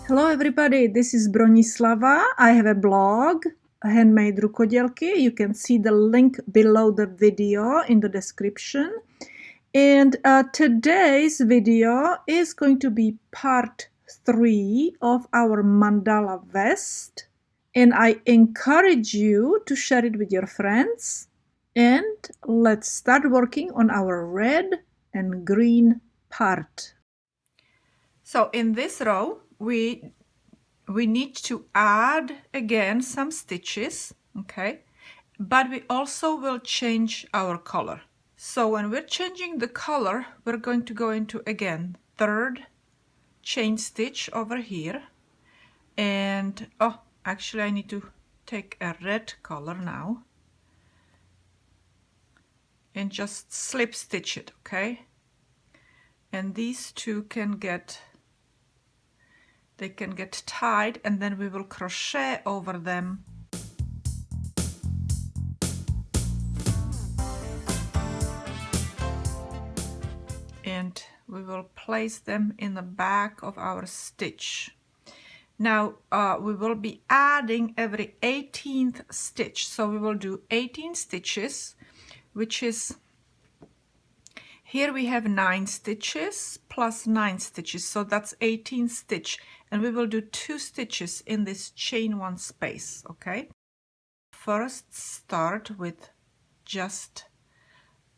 Hello everybody, this is Bronislava. I have a blog, HandmadeRukodelky. You can see the link below the video in the description. And today's video is going to be part 3 of our mandala vest. And I encourage you to share it with your friends. And let's start working on our red and green part. So in this row, we need to add again some stitches, okay? But we also will change our color. So when we're changing the color, we're going to go into, again, third chain stitch over here. And, oh, actually I need to take a red color now. And just slip stitch it, okay? And these two can get tied, and then we will crochet over them. And we will place them in the back of our stitch. Now we will be adding every 18th stitch, so we will do 18 stitches, which is, here we have 9 stitches plus 9 stitches, so that's 18 stitch, and we will do 2 stitches in this chain 1 space, okay? First start with just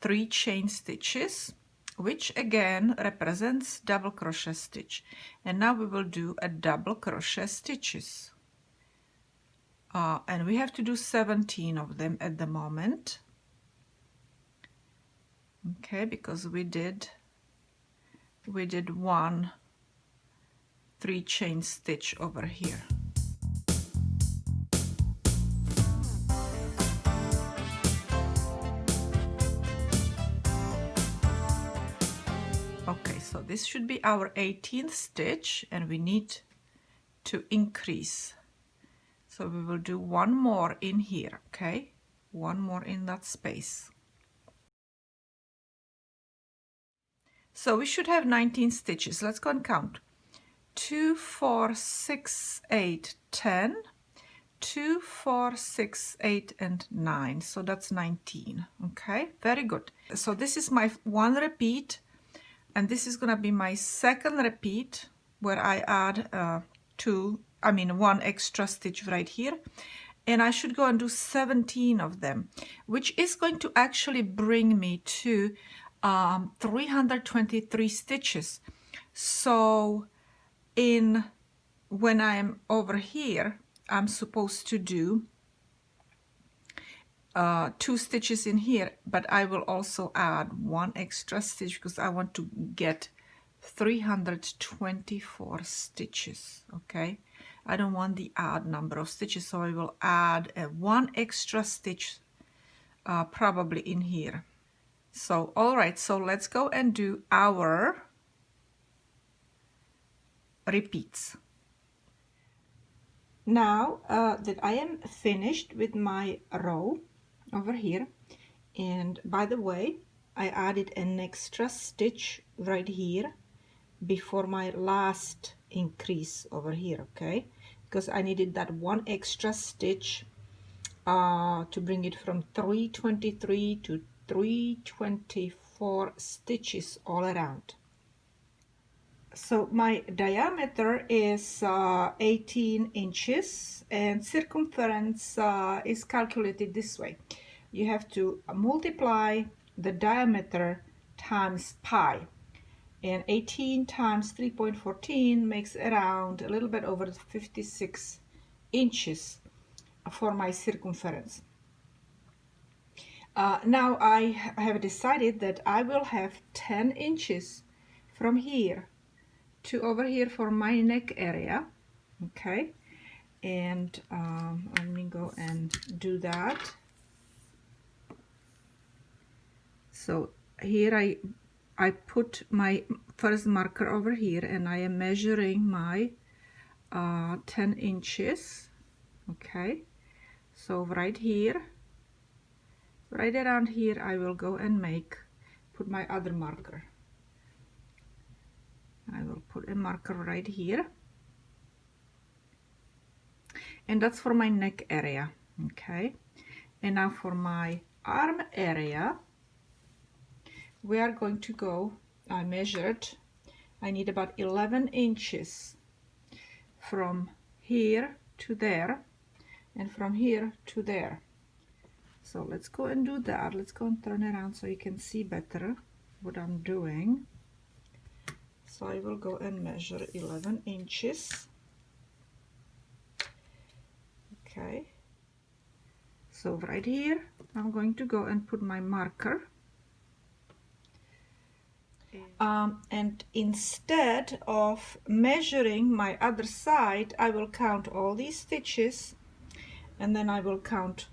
3 chain stitches, which again represents double crochet stitch. And now we will do a double crochet stitches. And we have to do 17 of them at the moment. Okay, because we did 1 3 chain stitch over here. Okay, so this should be our 18th stitch, and we need to increase. So we will do 1 more in here, okay? 1 more in that space. So we should have 19 stitches. Let's go and count. 2, 4, 6, 8, 10. 2, 4, 6, 8, and 9. So that's 19. Okay, very good. So this is my 1 repeat, and this is gonna be my 2nd repeat where I add 1 extra stitch right here. And I should go and do 17 of them, which is going to actually bring me to 323 stitches. So when I'm over here, I'm supposed to do 2 stitches in here, but I will also add 1 extra stitch because I want to get 324 stitches, okay? I don't want the odd number of stitches, so I will add 1 extra stitch probably in here. So, all right, so let's go and do our repeats. Now that I am finished with my row over here, and by the way, I added an extra stitch right here before my last increase over here, okay? Because I needed that 1 extra stitch to bring it from 323 to 324 stitches all around. So my diameter is 18 inches, and circumference is calculated this way. You have to multiply the diameter times pi, and 18 times 3.14 makes around a little bit over 56 inches for my circumference. Now I have decided that I will have 10 inches from here to over here for my neck area, okay? And let me go and do that. So here I put my first marker over here, and I am measuring my 10 inches, okay? So right here, right around here, I will go and put my other marker. I will put a marker right here, and that's for my neck area. Okay, and now for my arm area, we are going to go, I measured, I need about 11 inches from here to there and from here to there. So let's go and do that. Let's go and turn around so you can see better what I'm doing. So I will go and measure 11 inches. Okay, so right here I'm going to go and put my marker, and instead of measuring my other side, I will count all these stitches, and then I will count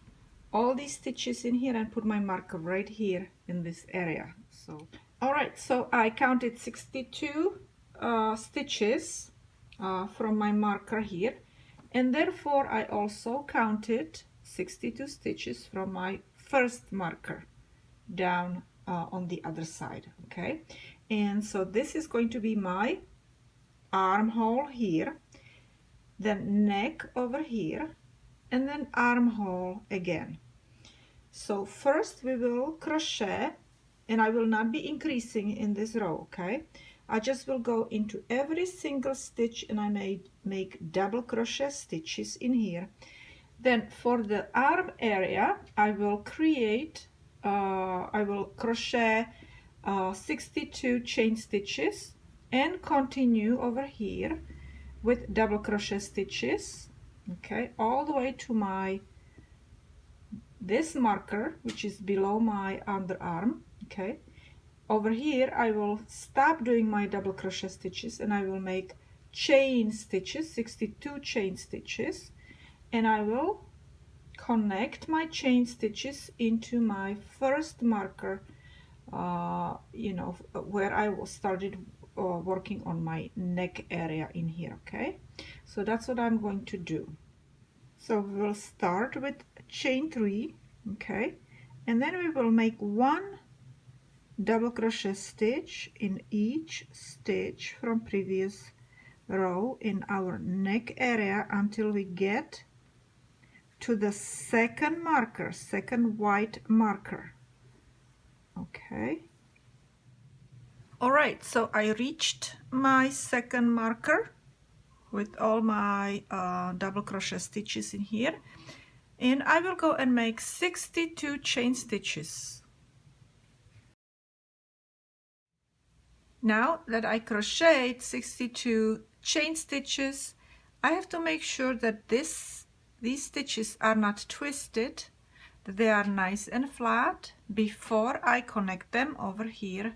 all these stitches in here and put my marker right here in this area. So alright, so I counted 62 stitches from my marker here, and therefore I also counted 62 stitches from my first marker down on the other side. Okay, and so this is going to be my armhole here, then neck over here, and then armhole again. So first we will crochet, and I will not be increasing in this row. Okay, I just will go into every single stitch, and I make double crochet stitches in here. Then for the arm area, I will crochet 62 chain stitches and continue over here with double crochet stitches. Okay, all the way to this marker, which is below my underarm. Okay, over here I will stop doing my double crochet stitches, and I will make chain stitches, 62 chain stitches, and I will connect my chain stitches into my first marker, where I started working on my neck area in here. Okay, so that's what I'm going to do. So we will start with chain 3. Okay, and then we will make 1 double crochet stitch in each stitch from previous row in our neck area until we get to the second marker, second white marker. Okay, all right, so I reached my second marker with all my double crochet stitches in here, and I will go and make 62 chain stitches. Now that I crocheted 62 chain stitches, I have to make sure that these stitches are not twisted, that they are nice and flat before I connect them over here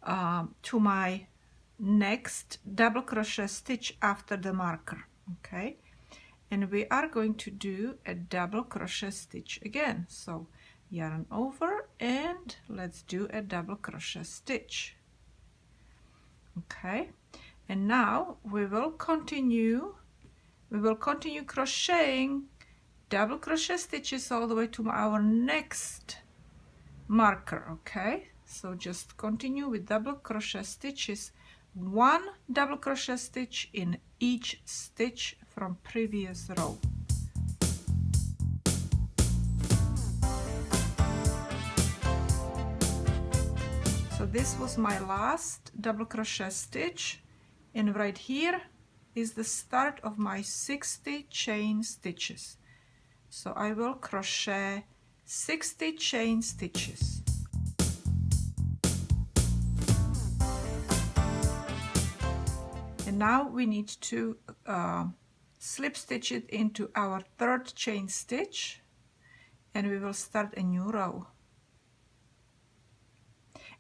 to my next double crochet stitch after the marker. Okay, and we are going to do a double crochet stitch again. So yarn over, and let's do a double crochet stitch. Okay, and now we will continue crocheting double crochet stitches all the way to our next marker. Okay, so just continue with double crochet stitches, 1 double crochet stitch in each stitch from previous row. So this was my last double crochet stitch, and right here is the start of my 60 chain stitches. So I will crochet 60 chain stitches. And now we need to slip stitch it into our third chain stitch, and we will start a new row.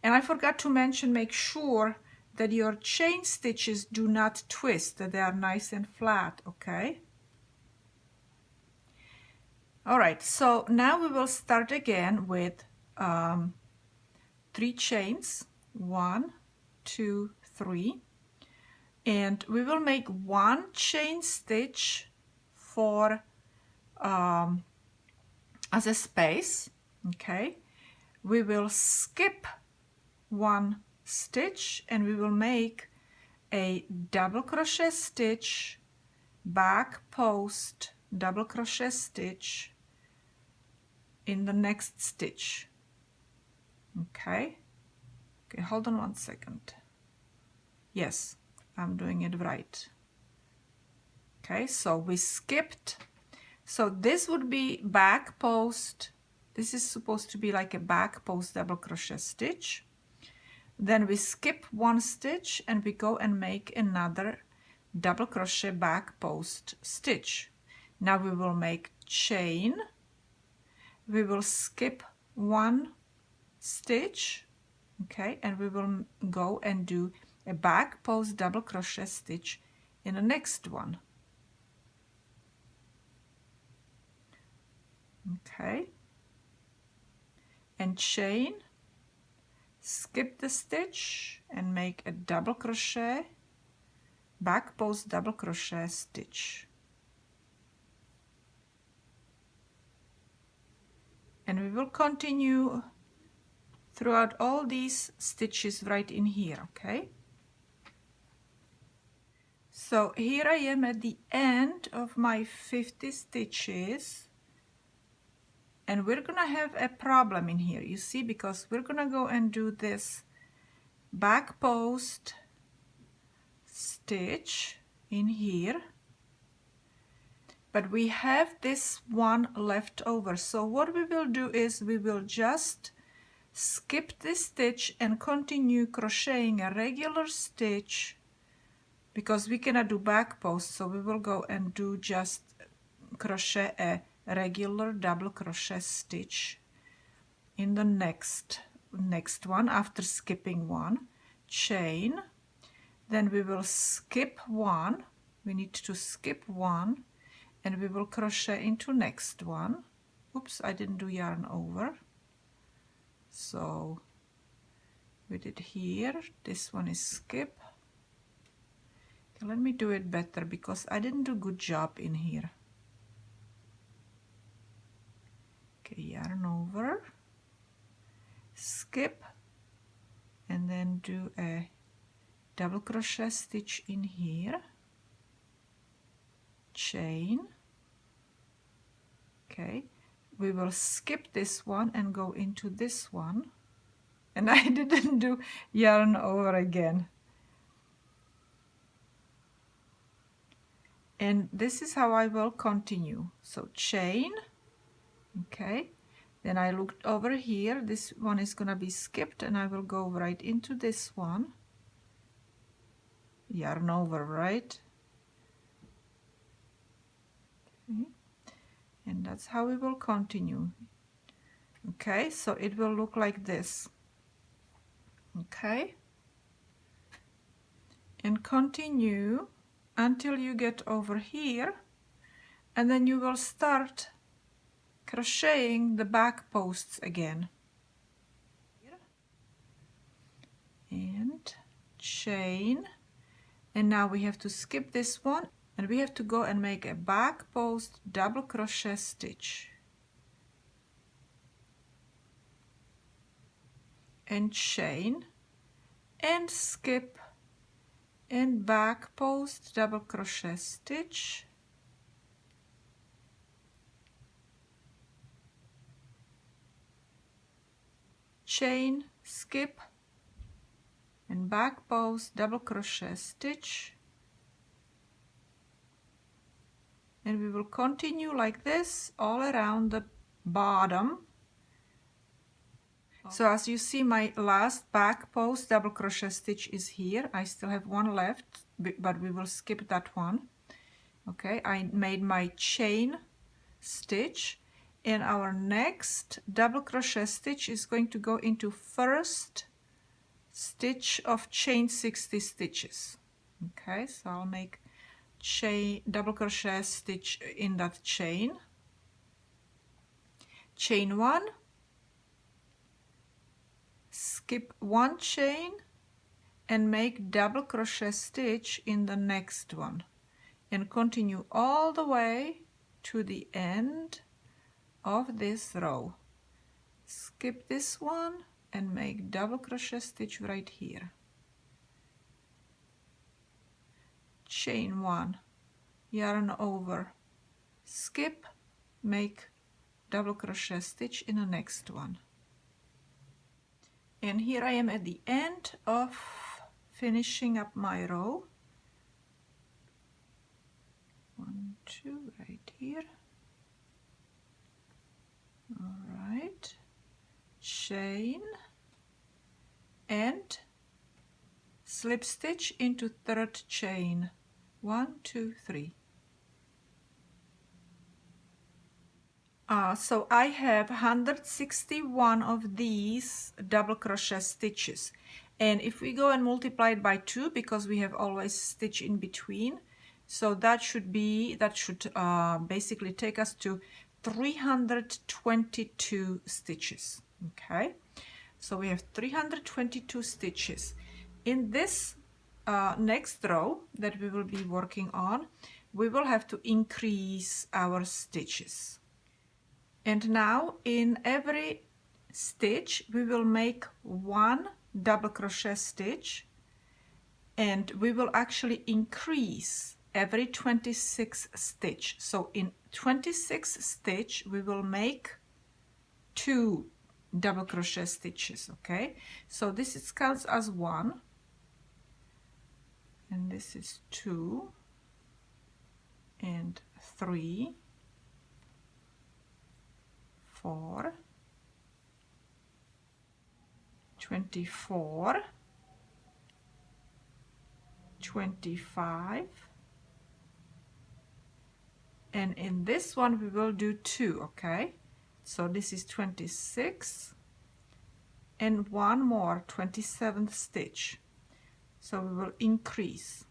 And I forgot to mention, make sure that your chain stitches do not twist, that they are nice and flat. Okay, all right, so now we will start again with 3 chains, 1, 2, 3, and we will make 1 chain stitch for as a space. Okay, we will skip 1 stitch, and we will make a double crochet stitch, back post, double crochet stitch in the next stitch. Okay, hold on 1 second. Yes, I'm doing it right. Okay, so we skipped. So this would be back post. This is supposed to be like a back post double crochet stitch. Then we skip 1 stitch and we go and make another double crochet back post stitch. Now we will make chain. We will skip 1 stitch, okay, and we will go and do a back post double crochet stitch in the next one. Okay, and chain, skip the stitch and make a double crochet, back post double crochet stitch. And we will continue throughout all these stitches right in here, okay? So here I am at the end of my 50 stitches, and we're gonna have a problem in here, you see, because we're gonna go and do this back post stitch in here, but we have this one left over. So what we will do is we will just skip this stitch and continue crocheting a regular stitch, because we cannot do back post, so we will go and do just crochet a regular double crochet stitch in the next one after skipping 1, chain, then we will skip 1, we need to skip 1, and we will crochet into next one. Oops, I didn't do yarn over, so we did here, this one is skip. Okay, let me do it better because I didn't do good job in here. Okay, yarn over, skip, and then do a double crochet stitch in here, chain. Okay, we will skip this one and go into this one, and I didn't do yarn over again. And this is how I will continue. So chain, okay, then I looked over here, this one is gonna be skipped, and I will go right into this one, yarn over, right? Okay. And that's how we will continue. Okay, so it will look like this. Okay, and continue until you get over here, and then you will start crocheting the back posts again. And chain, and now we have to skip this one, and we have to go and make a back post double crochet stitch, and chain, and skip, and back post double crochet stitch, chain, skip, and back post double crochet stitch, and we will continue like this all around the bottom. So as you see, my last back post double crochet stitch is here. I still have one left, but we will skip that one. Okay, I made my chain stitch, and our next double crochet stitch is going to go into first stitch of chain 60 stitches. Okay, so I'll make chain double crochet stitch in that chain, chain 1, skip 1 chain, and make double crochet stitch in the next one, and continue all the way to the end of this row. Skip this one and make double crochet stitch right here, chain 1, yarn over, skip, make double crochet stitch in the next one. And here I am at the end of finishing up my row. 1, 2 right here. All right, chain and slip stitch into third chain. 1, 2, 3. So I have 161 of these double crochet stitches, and if we go and multiply it by 2, because we have always stitch in between, so that should basically take us to 322 stitches. Okay, so we have 322 stitches. In this next row that we will be working on, we will have to increase our stitches. And now in every stitch we will make 1 double crochet stitch, and we will actually increase every 26 stitch. So in 26 stitch we will make 2 double crochet stitches. Okay, so this is counts as 1, and this is 2 and 3, 4, 24, 25, and in this one we will do 2. Okay, so this is 26 and 1 more, 27th stitch. So we will increase.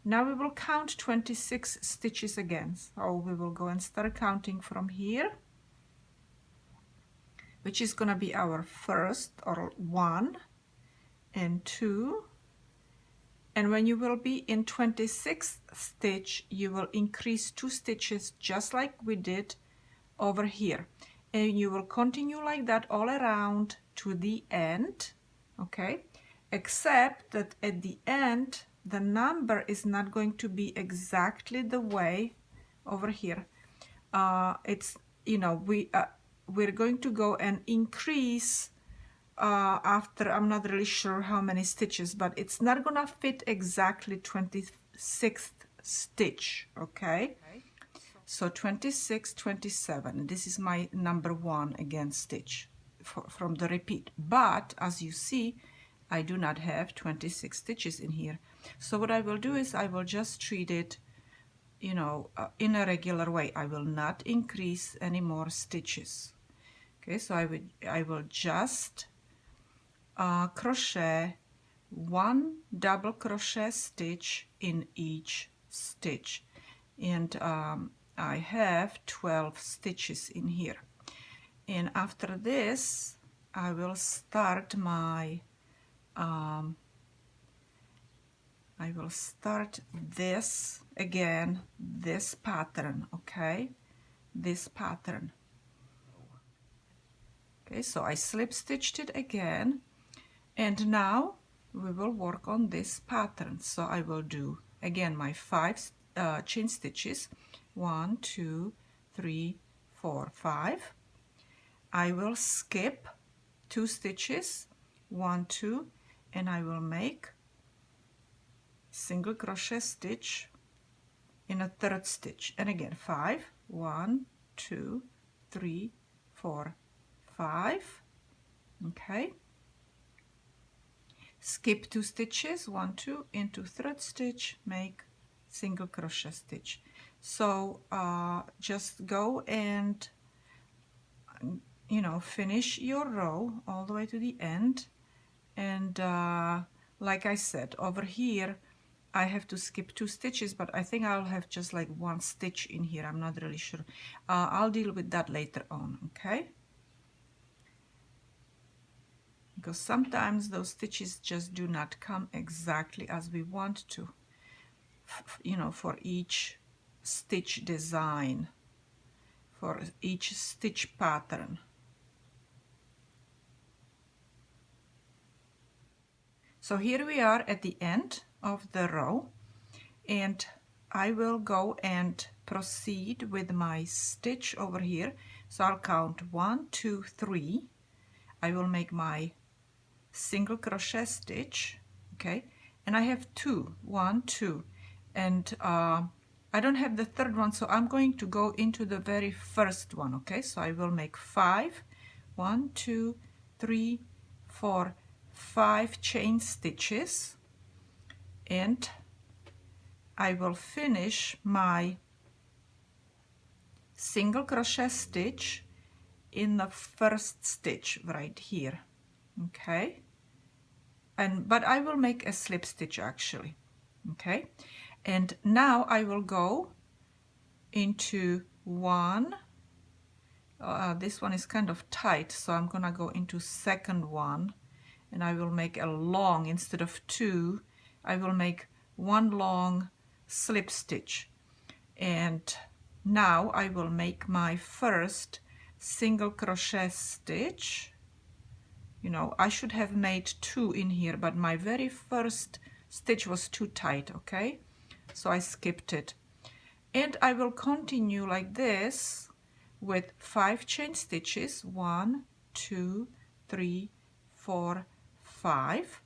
Now we will count 26 stitches again. So we will go and start counting from here, which is going to be our first, or 1 and 2. And when you will be in 26th stitch, you will increase 2 stitches just like we did over here. And you will continue like that all around to the end. Okay, except that at the end the number is not going to be exactly the way over here. It's, you know, we're going to go and increase after, I'm not really sure how many stitches, but it's not gonna fit exactly 26th stitch. Okay, so 26, 27, this is my number 1 again stitch from the repeat, but as you see I do not have 26 stitches in here. So what I will do is I will just treat it, you know, in a regular way. I will not increase any more stitches. Okay, so I will just crochet 1 double crochet stitch in each stitch, and I have 12 stitches in here. And after this I will start my I will start this again, this pattern. Okay, this pattern. Okay, so I slip stitched it again, and now we will work on this pattern. So I will do again my 5 chain stitches, 1, 2, 3, 4, 5. I will skip 2 stitches, 1, 2, and I will make single crochet stitch in a 3rd stitch, and again 5, 1, 2, 3, 4, 5. Okay, skip 2 stitches, 1, 2, into 3rd stitch, make single crochet stitch. So just go and, you know, finish your row all the way to the end. And like I said, over here I have to skip 2 stitches, but I think I'll have just like 1 stitch in here. I'm not really sure. I'll deal with that later on. Okay, because sometimes those stitches just do not come exactly as we want to, you know, for each stitch design, for each stitch pattern. So here we are at the end of the row, and I will go and proceed with my stitch over here. So I'll count 1, 2, 3. I will make my single crochet stitch, okay, and I have 2, 1, 2, and I don't have the third one, so I'm going to go into the very first one, okay. So I will make 5, 1, 2, 3, 4, 5 chain stitches, and I will finish my single crochet stitch in the first stitch right here, okay. But I will make a slip stitch actually, okay. And now I will go into one. This one is kind of tight, so I'm gonna go into second one, and I will make a long, instead of 2, I will make 1 long slip stitch. And now I will make my first single crochet stitch. You know, I should have made 2 in here, but my very first stitch was too tight, okay? So I skipped it. And I will continue like this with 5 chain stitches, 1, 2, 3, 4, 5.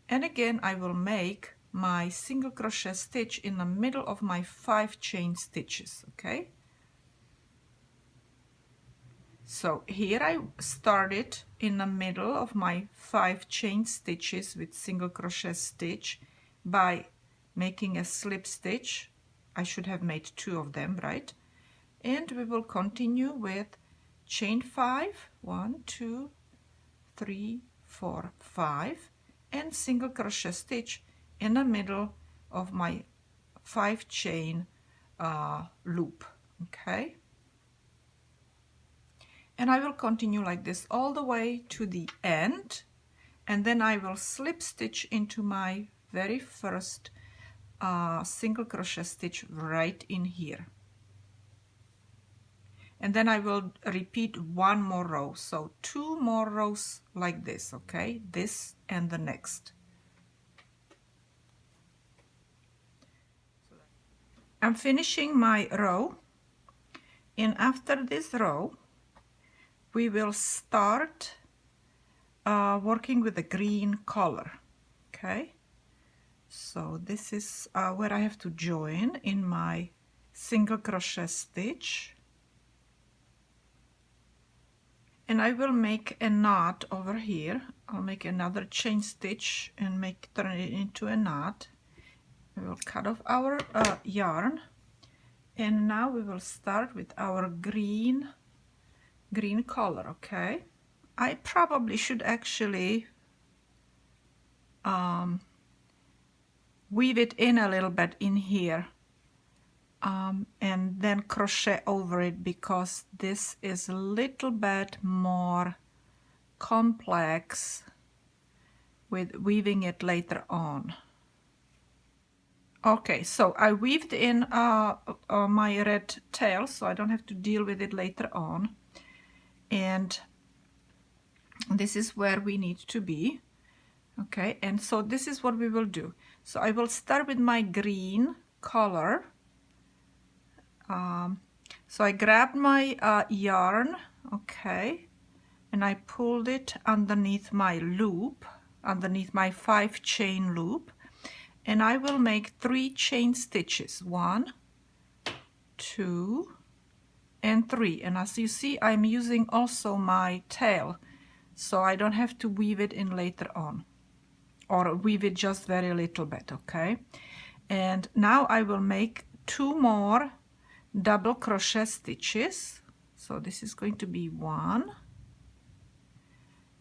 And again, I will make my single crochet stitch in the middle of my 5 chain stitches, okay? So here I started in the middle of my 5 chain stitches with single crochet stitch by making a slip stitch. I should have made 2 of them, right? And we will continue with chain 5, 1, 2, 3, 4, 5, and single crochet stitch in the middle of my 5 chain loop, okay? And I will continue like this all the way to the end, and then I will slip stitch into my very first single crochet stitch right in here. And then I will repeat 1 more row, so 2 more rows like this, okay? This and the next. I'm finishing my row, and after this row we will start working with the green color, okay? So this is where I have to join in my single crochet stitch, and I will make a knot over here. I'll make another chain stitch and turn it into a knot. We will cut off our yarn, and now we will start with our green color, okay? I probably should actually weave it in a little bit in here and then crochet over it, because this is a little bit more complex with weaving it later on. Okay, so I weaved in my red tail, so I don't have to deal with it later on. And this is where we need to be, okay? And so this is what we will do. So I will start with my green color. So I grabbed my yarn, okay, and I pulled it underneath my loop, underneath my 5 chain loop, and I will make 3 chain stitches, 1, 2, and 3. And as you see, I'm using also my tail, so I don't have to weave it in later on, or weave it just very little bit, okay? And now I will make 2 more double crochet stitches. So this is going to be 1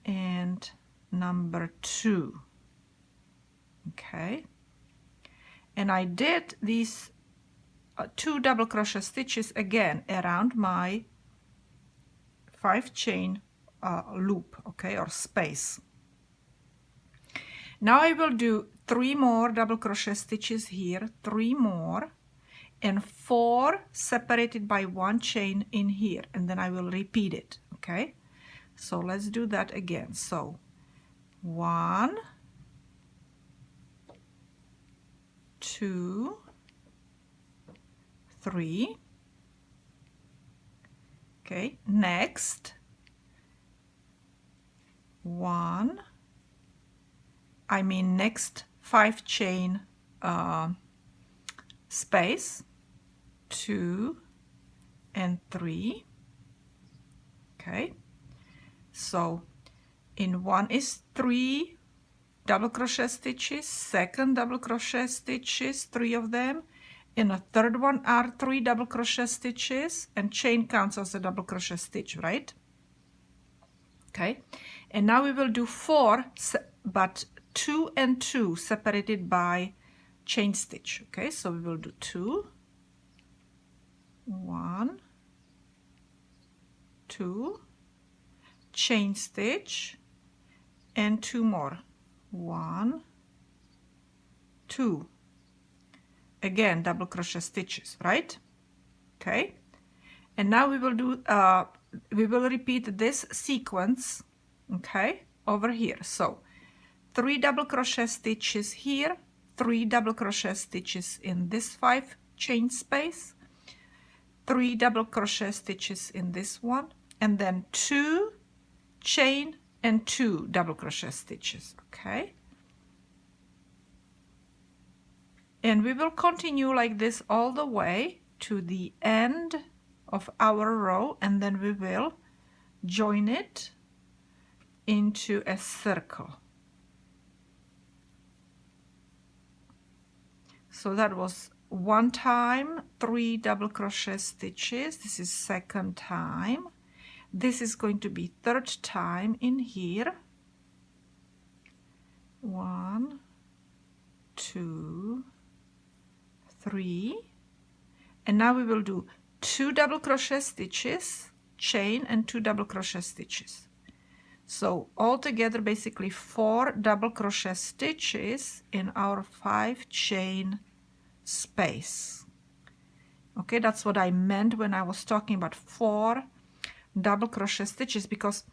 and number 2, okay? And I did these 2 double crochet stitches again around my 5 chain loop, okay, or space. Now I will do 3 more double crochet stitches here, 3 more, and 4 separated by 1 chain in here, and then I will repeat it, okay? So let's do that again. So 1, 2, 3. Okay, next 1, next 5 chain space, 2 and 3. Okay, so in one is 3 double crochet stitches, second double crochet stitches, 3 of them. In a third one are 3 double crochet stitches, and chain counts as a double crochet stitch, right? Okay, and now we will do 4, but 2 and 2 separated by chain stitch. Okay, so we will do 2, 1, 2, chain stitch, and 2 more, 1, 2. Again, double crochet stitches, right? Okay, and now we will do we will repeat this sequence, okay, over here. So 3 double crochet stitches here, 3 double crochet stitches in this 5 chain space, 3 double crochet stitches in this one, and then 2 chain and 2 double crochet stitches. Okay, and we will continue like this all the way to the end of our row, and then we will join it into a circle. So that was 1 time 3 double crochet stitches. This is second time. This is going to be third time in here. 1, 2, 3, and now we will do 2 double crochet stitches, chain, and 2 double crochet stitches. So altogether basically 4 double crochet stitches in our 5 chain space. Okay, that's what I meant when I was talking about 4 double crochet stitches, because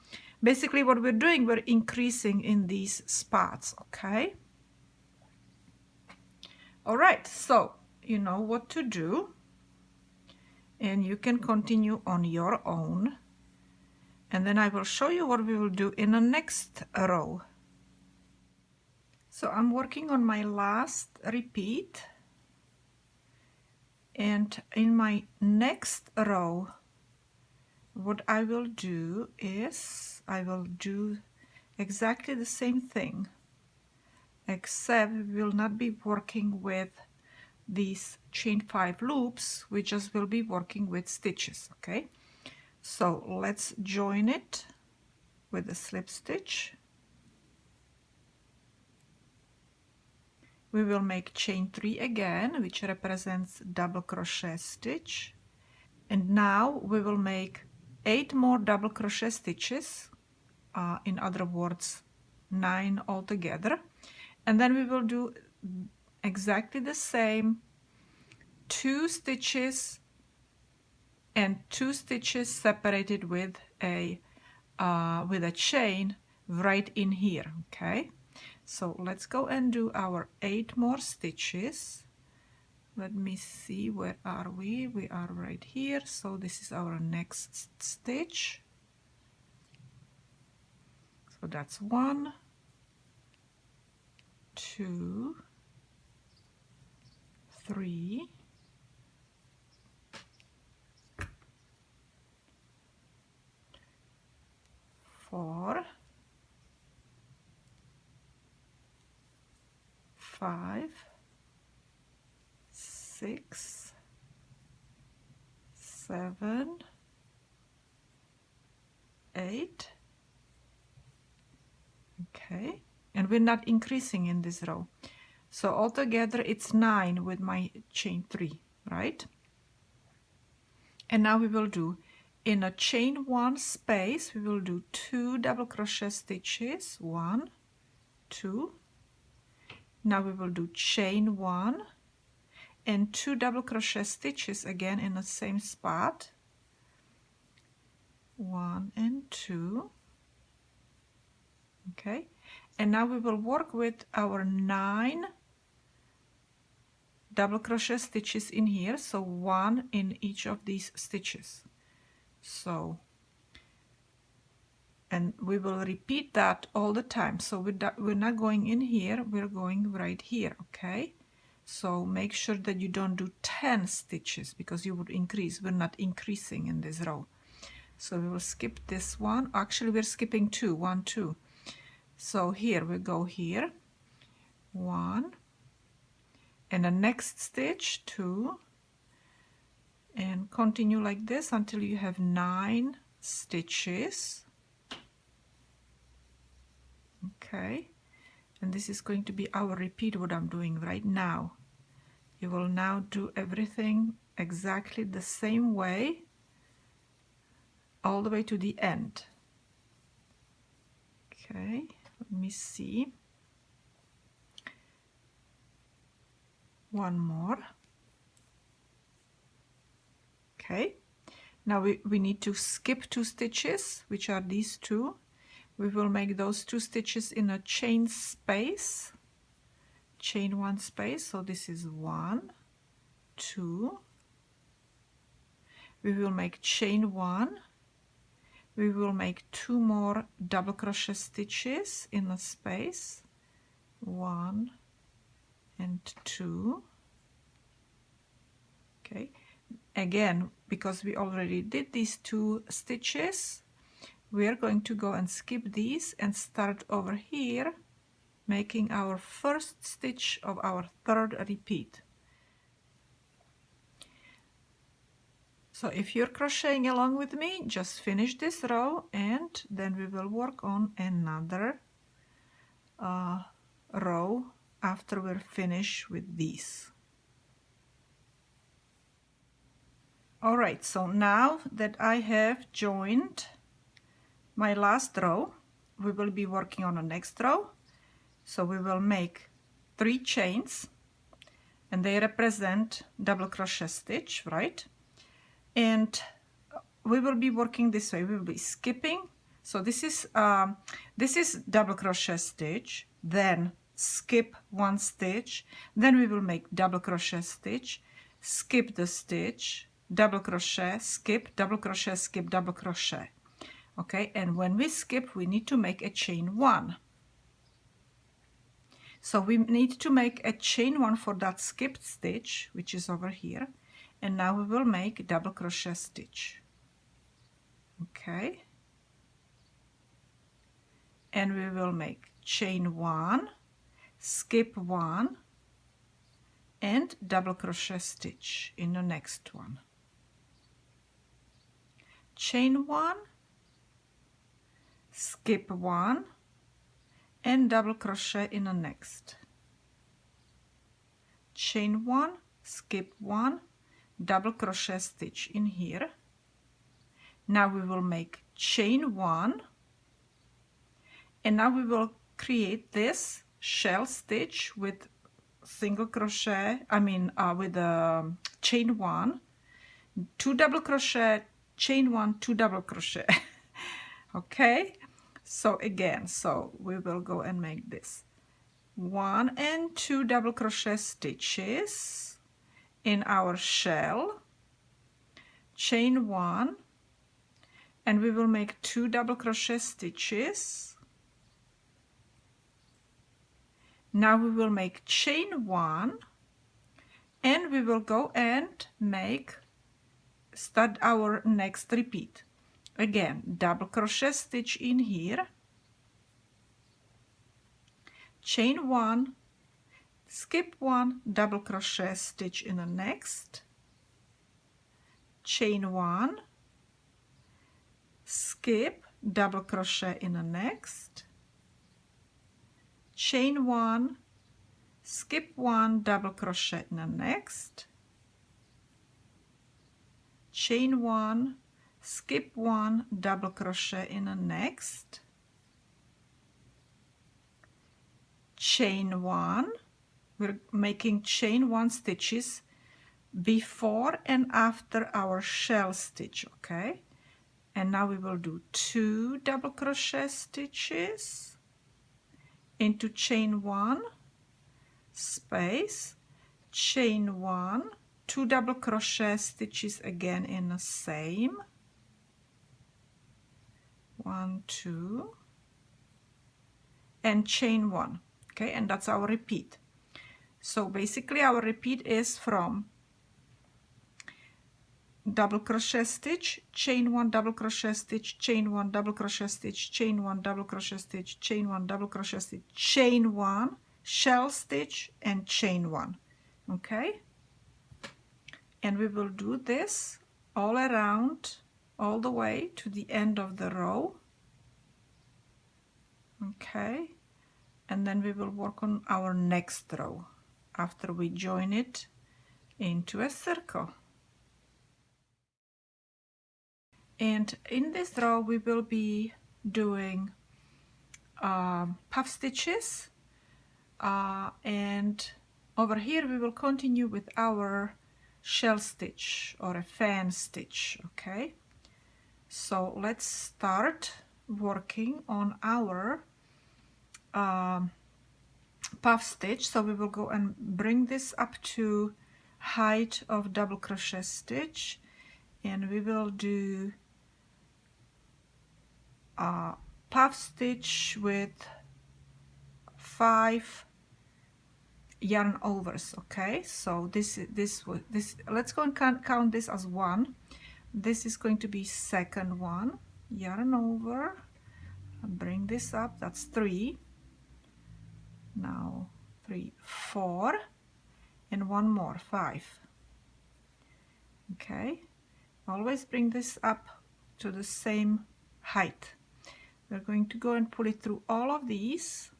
basically what we're doing, we're increasing in these spots. Okay, all right, so you know what to do, and you can continue on your own, and then I will show you what we will do in the next row. So I'm working on my last repeat, and in my next row what I will do is I will do exactly the same thing, except we will not be working with these chain 5 loops, we just will be working with stitches. Okay, so let's join it with a slip stitch. We will make chain 3 again, which represents double crochet stitch, and now we will make 8 more double crochet stitches, in other words 9 altogether, and then we will do exactly the same, 2 stitches and 2 stitches separated with a chain right in here. Okay, so let's go and do our 8 more stitches. Let me see, where are we? We are right here, so this is our next stitch. So that's 1, 2, 3, 4, 5, 6, 7, 8. Okay, and we're not increasing in this row, so altogether it's 9 with my chain 3, right? And now we will do, in a chain 1 space, we will do 2 double crochet stitches, 1, 2. Now we will do chain 1 and 2 double crochet stitches again in the same spot, 1 and 2. Okay, and now we will work with our 9 double crochet stitches in here, so 1 in each of these stitches. So, and we will repeat that all the time. So we're not going in here, we're going right here, okay? So make sure that you don't do 10 stitches because you would increase. We're not increasing in this row. So we will skip this one. Actually, we're skipping 2, 1, 2. So here we go here, 1, and the next stitch 2, and continue like this until you have 9 stitches. Okay, and this is going to be our repeat, what I'm doing right now. You will now do everything exactly the same way all the way to the end. Okay, let me see. One more. Okay, now we need to skip 2 stitches, which are these 2. We will make those 2 stitches in a chain space, chain 1 space. So this is 1, 2. We will make chain 1. We will make 2 more double crochet stitches in a space, 1 and 2. Okay, again, because we already did these 2 stitches, we are going to go and skip these and start over here, making our first stitch of our 3rd repeat. So if you're crocheting along with me, just finish this row and then we will work on another row after we're finished with these. All right, so now that I have joined my last row, we will be working on the next row. So we will make 3 chains and they represent double crochet stitch, right? And we will be working this way. We will be skipping. So this is double crochet stitch, then skip 1 stitch, then we will make double crochet stitch, skip the stitch, double crochet, skip, double crochet, skip, double crochet. Okay, and when we skip, we need to make a chain 1. So we need to make a chain 1 for that skipped stitch, which is over here. And now we will make double crochet stitch. Okay, and we will make chain 1, skip 1, and double crochet stitch in the next one. Chain 1, skip 1, and double crochet in the next. Chain 1, skip 1, double crochet stitch in here. Now we will make chain 1, and now we will create this shell stitch with single crochet, with a chain 1, 2 double crochet, chain 1, 2 double crochet. Okay, so again, so we will go and make this 1 and 2 double crochet stitches in our shell, chain 1, and we will make 2 double crochet stitches. Now we will make chain 1, and we will go and start our next repeat. Again, double crochet stitch in here, chain 1, skip 1, double crochet stitch in the next, chain 1, skip, double crochet in the next, chain 1, skip 1, double crochet in the next, chain 1, skip 1, double crochet in the next, chain 1. We're making chain 1 stitches before and after our shell stitch, okay? And now we will do 2 double crochet stitches into chain 1 space, chain 1, 2 double crochet stitches again in the same, 1, 2, and chain 1. Okay, and that's our repeat. So basically our repeat is from double crochet stitch, chain 1, double crochet stitch, chain 1, double crochet stitch, chain 1, double crochet stitch, chain 1, double crochet stitch, chain 1, shell stitch, and chain 1. Okay, and we will do this all around, all the way to the end of the row. Okay, and then we will work on our next row after we join it into a circle. And in this row we will be doing puff stitches, and over here we will continue with our shell stitch or a fan stitch. Okay, so let's start working on our puff stitch. So we will go and bring this up to height of double crochet stitch, and we will do puff stitch with 5 yarn overs. Okay, so this let's go and count this as 1. This is going to be second one, yarn over, bring this up, that's 3, now 3, 4, and one more, 5. Okay, always bring this up to the same height. We're going to go and pull it through all of these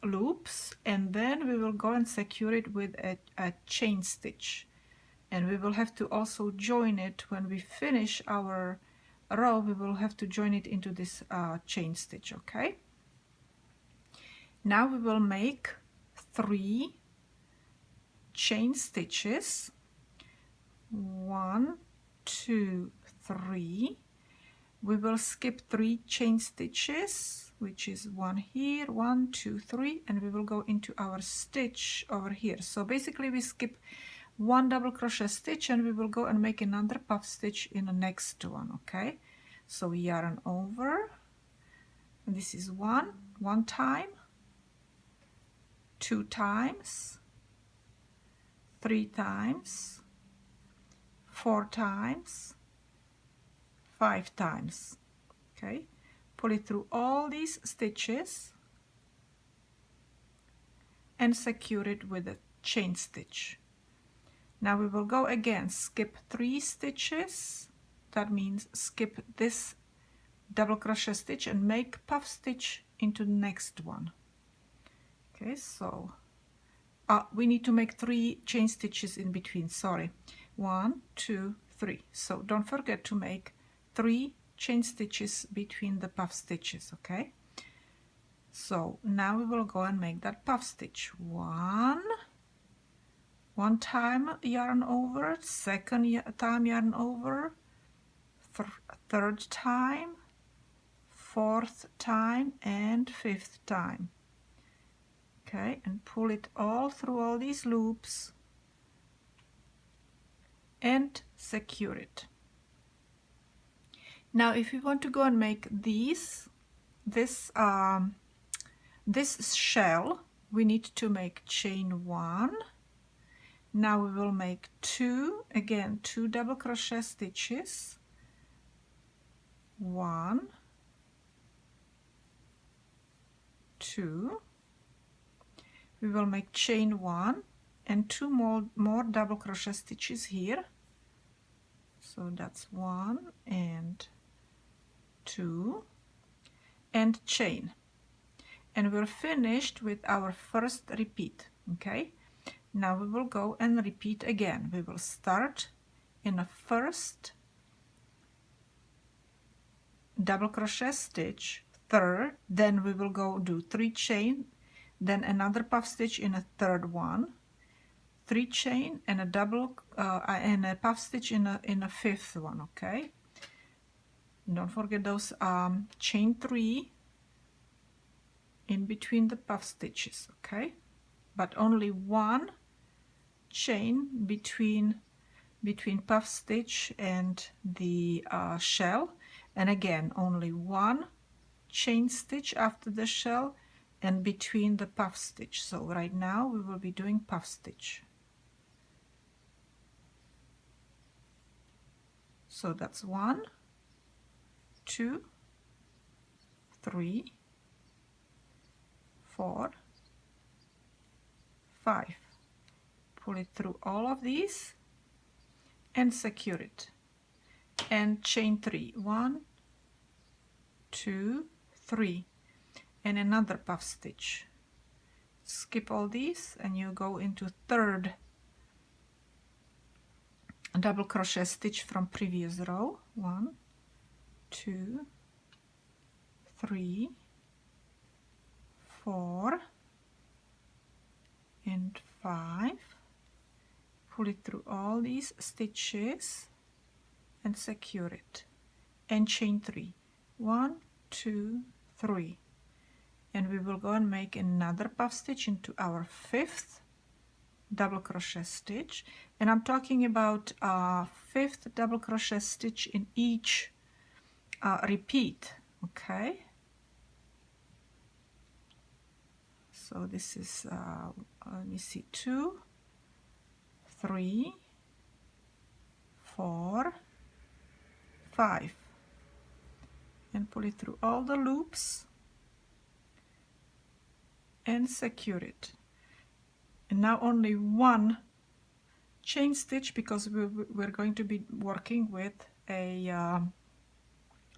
loops, and then we will go and secure it with a chain stitch, and we will have to also join it when we finish our row. We will have to join it into this chain stitch. Okay, now we will make 3 chain stitches, 1, 2, 3. We will skip 3 chain stitches, which is 1 here, 1, 2, 3, and we will go into our stitch over here. So basically we skip 1 double crochet stitch, and we will go and make another puff stitch in the next one. Okay, so yarn over, and this is 1 time, 2 times, 3 times, 4 times, 5 times. Okay, pull it through all these stitches and secure it with a chain stitch. Now we will go again, skip 3 stitches, that means skip this double crochet stitch and make puff stitch into the next one. Okay, so we need to make 3 chain stitches in between, sorry, 1, 2, 3. So don't forget to make 3 chain stitches between the puff stitches. Okay, so now we will go and make that puff stitch. 1 time yarn over, second time yarn over, third time, fourth time, and 5th time. Okay, and pull it all through all these loops and secure it. Now if we want to go and make this shell, we need to make chain 1. Now we will make 2 double crochet stitches, 1, 2. We will make chain 1 and 2 more double crochet stitches here. So that's 1 and 2, and chain, and we're finished with our first repeat. Okay, now we will go and repeat again. We will start in a first double crochet stitch, third, then we will go do 3 chain, then another puff stitch in a third one, 3 chain, and a double and a puff stitch in a 5th one. Okay, don't forget those chain 3 in between the puff stitches. Okay, but only one chain between puff stitch and the shell, and again only one chain stitch after the shell and between the puff stitch. So right now we will be doing puff stitch. So that's 1, 2, 3, 4, 5. Pull it through all of these and secure it, and chain 3, 1, 2, 3, and another puff stitch. Skip all these and you go into third double crochet stitch from previous row. 1, 2, 3, 4, and 5. Pull it through all these stitches and secure it, and chain 3, 1, 2, 3, and we will go and make another puff stitch into our 5th double crochet stitch, and I'm talking about 5th double crochet stitch in each repeat. Okay, so this is let me see, 2, 3, 4, 5, and pull it through all the loops and secure it. And now only one chain stitch, because we're going to be working with a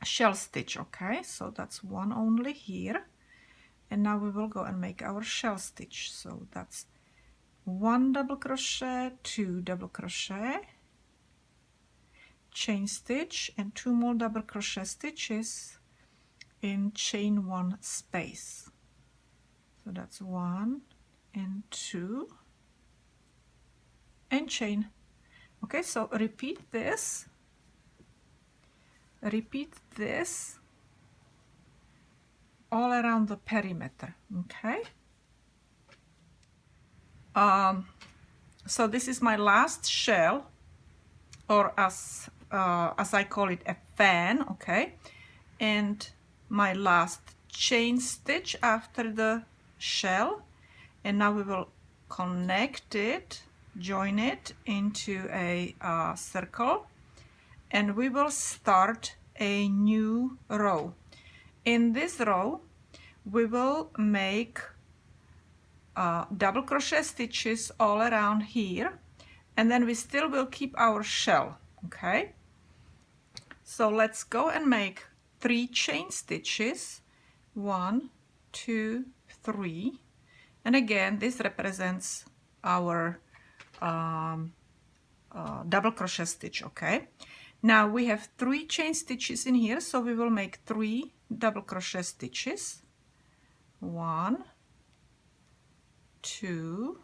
shell stitch. Okay, so that's one only here, and now we will go and make our shell stitch. So that's 1 double crochet, 2 double crochet, chain stitch, and 2 more double crochet stitches in chain 1 space. So that's 1 and 2 and chain. Okay, so repeat this all around the perimeter. Okay, so this is my last shell, or as I call it, a fan. Okay, and my last chain stitch after the shell, and now we will connect it, join it into a circle, and we will start a new row. In this row we will make double crochet stitches all around here, and then we still will keep our shell. Okay, so let's go and make 3 chain stitches, 1, 2, 3, and again this represents our double crochet stitch. Okay, now we have 3 chain stitches in here, so we will make 3 double crochet stitches, 1, 2,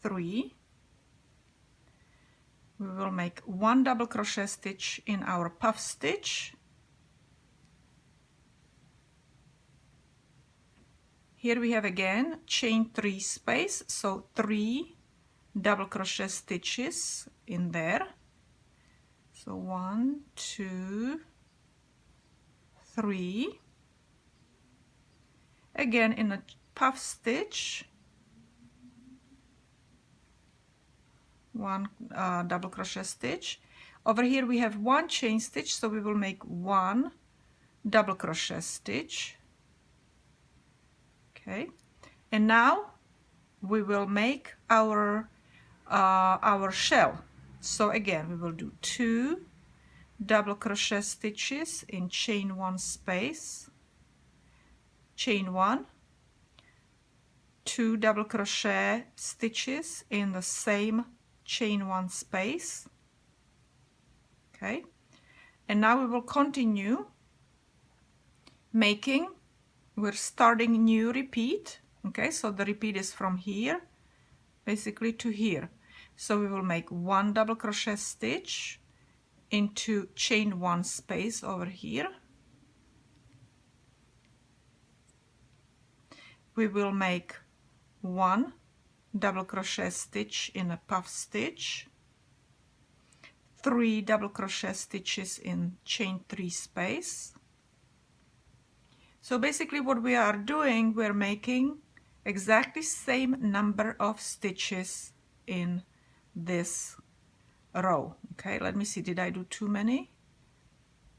3. We will make 1 double crochet stitch in our puff stitch. Here we have again chain 3 space, so 3 double crochet stitches in there. So 1, 2, 3. Again in a puff stitch, 1 double crochet stitch. Over here we have 1 chain stitch, so we will make 1 double crochet stitch. Okay, and now we will make our shell. So again we will do 2 double crochet stitches in chain 1 space, chain 1, 2 double crochet stitches in the same chain 1 space. Okay, and now we will continue making, we're starting new repeat. Okay, so the repeat is from here basically to here, so we will make 1 double crochet stitch into chain 1 space over here. We will make 1 double crochet stitch in a puff stitch, 3 double crochet stitches in chain 3 space. So basically what we are doing, we're making exactly same number of stitches in this row. Okay, let me see, did I do too many?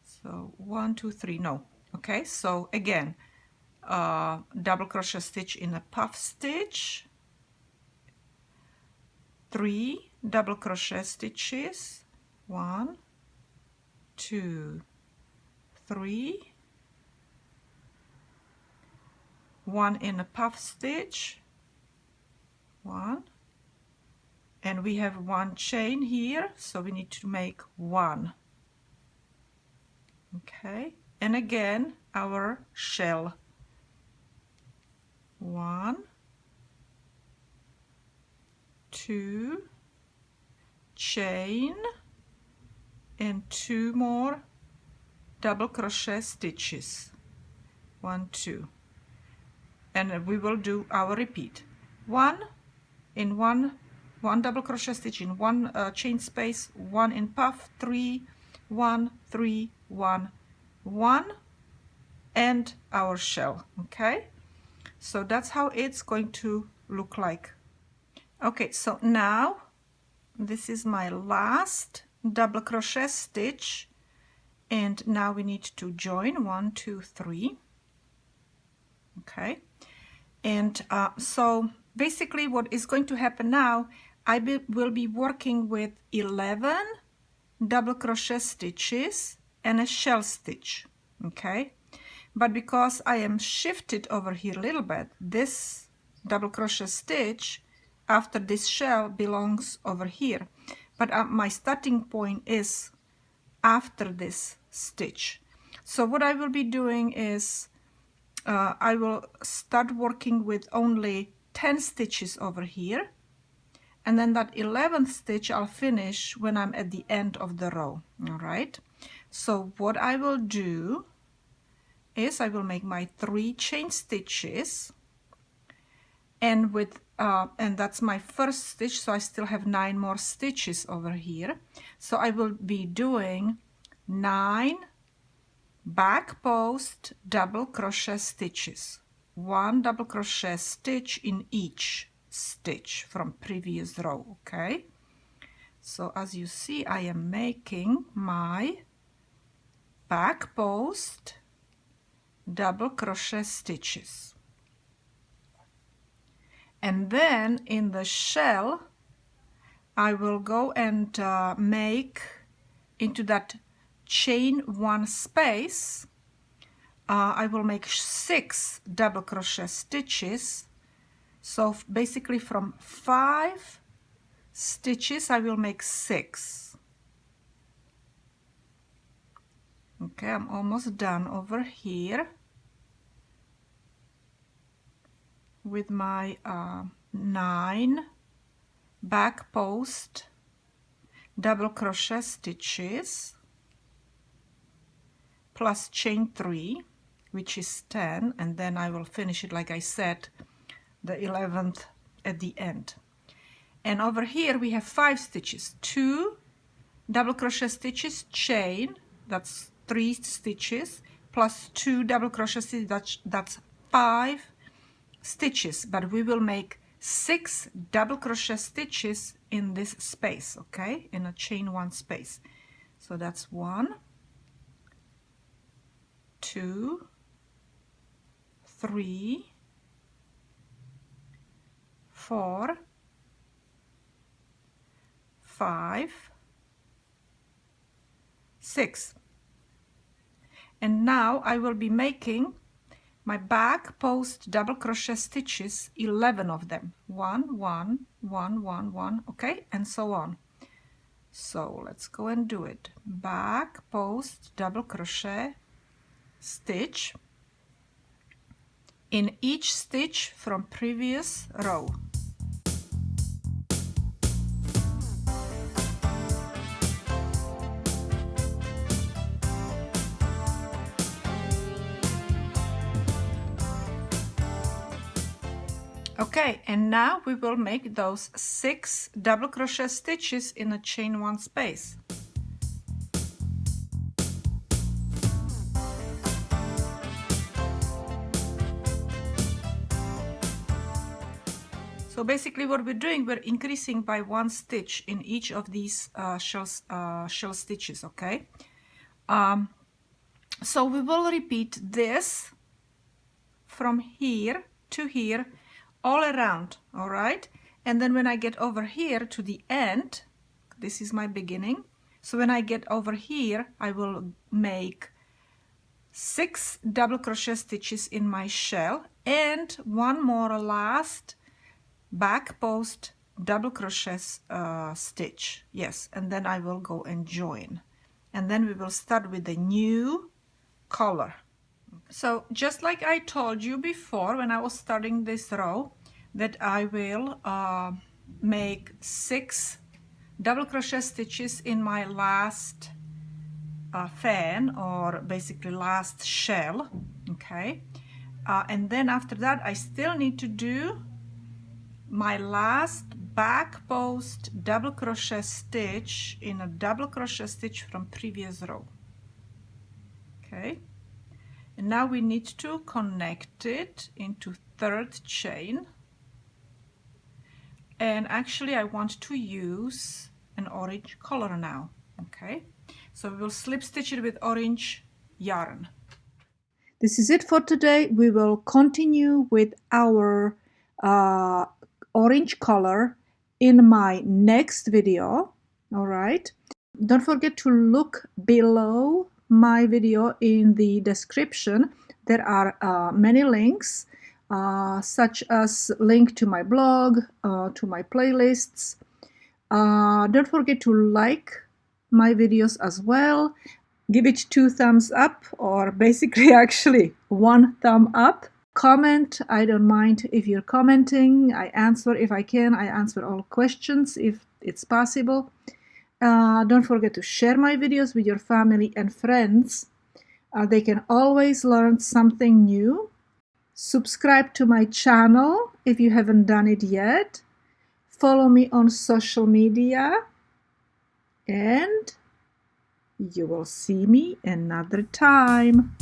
So 1, 2, 3, no. Okay, so again, double crochet stitch in a puff stitch, 3 double crochet stitches, 1, 2, 3, 1 in a puff stitch, 1, and we have 1 chain here, so we need to make 1. Okay, and again our shell, 1, 2, chain, and 2 more double crochet stitches, 1, 2, and we will do our repeat, 1 in 1 double crochet stitch in 1 chain space, 1 in puff, 3, 1, 3, 1, 1, and our shell. Okay, so that's how it's going to look like. Okay, so now this is my last double crochet stitch, and now we need to join 1, 2, 3. Okay, and so basically what is going to happen now, I will be working with 11 double crochet stitches and a shell stitch. Okay, but because I am shifted over here a little bit, this double crochet stitch after this shell belongs over here, but my starting point is after this stitch. So what I will be doing is I will start working with only 10 stitches over here, and then that 11th stitch I'll finish when I'm at the end of the row. All right, so what I will do is I will make my 3 chain stitches, and with and that's my first stitch, so I still have 9 more stitches over here. So I will be doing 9 back post double crochet stitches, 1 double crochet stitch in each stitch from previous row. Okay, so as you see, I am making my back post double crochet stitches, and then in the shell I will go and make into that chain 1 space, I will make 6 double crochet stitches. So basically from 5 stitches I will make 6. Okay, I'm almost done over here with my 9 back post double crochet stitches plus chain 3, which is 10, and then I will finish it, like I said, the 11th at the end. And over here we have 5 stitches, 2 double crochet stitches, chain, that's 3 stitches, plus 2 double crochet stitches, that's 5 stitches, but we will make 6 double crochet stitches in this space, okay, in a chain 1 space. So that's 1, 2, 3, 4, 5, 6. And now I will be making my back post double crochet stitches, 11 of them, 1, 1, 1, 1, 1, okay, and so on. So let's go and do it. Back post double crochet stitch in each stitch from previous row. Okay, and now we will make those 6 double crochet stitches in a chain 1 space. So basically what we're doing, we're increasing by 1 stitch in each of these shell stitches, okay? So we will repeat this from here to here all around, all right? And then when I get over here to the end, this is my beginning. So when I get over here, I will make 6 double crochet stitches in my shell and 1 more last back post double crochet stitch. Yes, and then I will go and join. And then we will start with a new color. So just like I told you before when I was starting this row, that I will make 6 double crochet stitches in my last fan, or basically last shell, okay? And then after that I still need to do my last back post double crochet stitch in a double crochet stitch from previous row, okay? And now we need to connect it into 3rd chain, and actually I want to use an orange color now, okay? So we will slip stitch it with orange yarn. This is it for today. We will continue with our orange color in my next video, all right? Don't forget to look below my video in the description. There are many links, such as link to my blog, to my playlists. Don't forget to like my videos as well. Give it 2 thumbs up, or basically actually 1 thumb up. Comment, I don't mind if you're commenting. I answer if I can. I answer all questions if it's possible. Don't forget to share my videos with your family and friends. They can always learn something new. Subscribe to my channel if you haven't done it yet. Follow me on social media, and you will see me another time.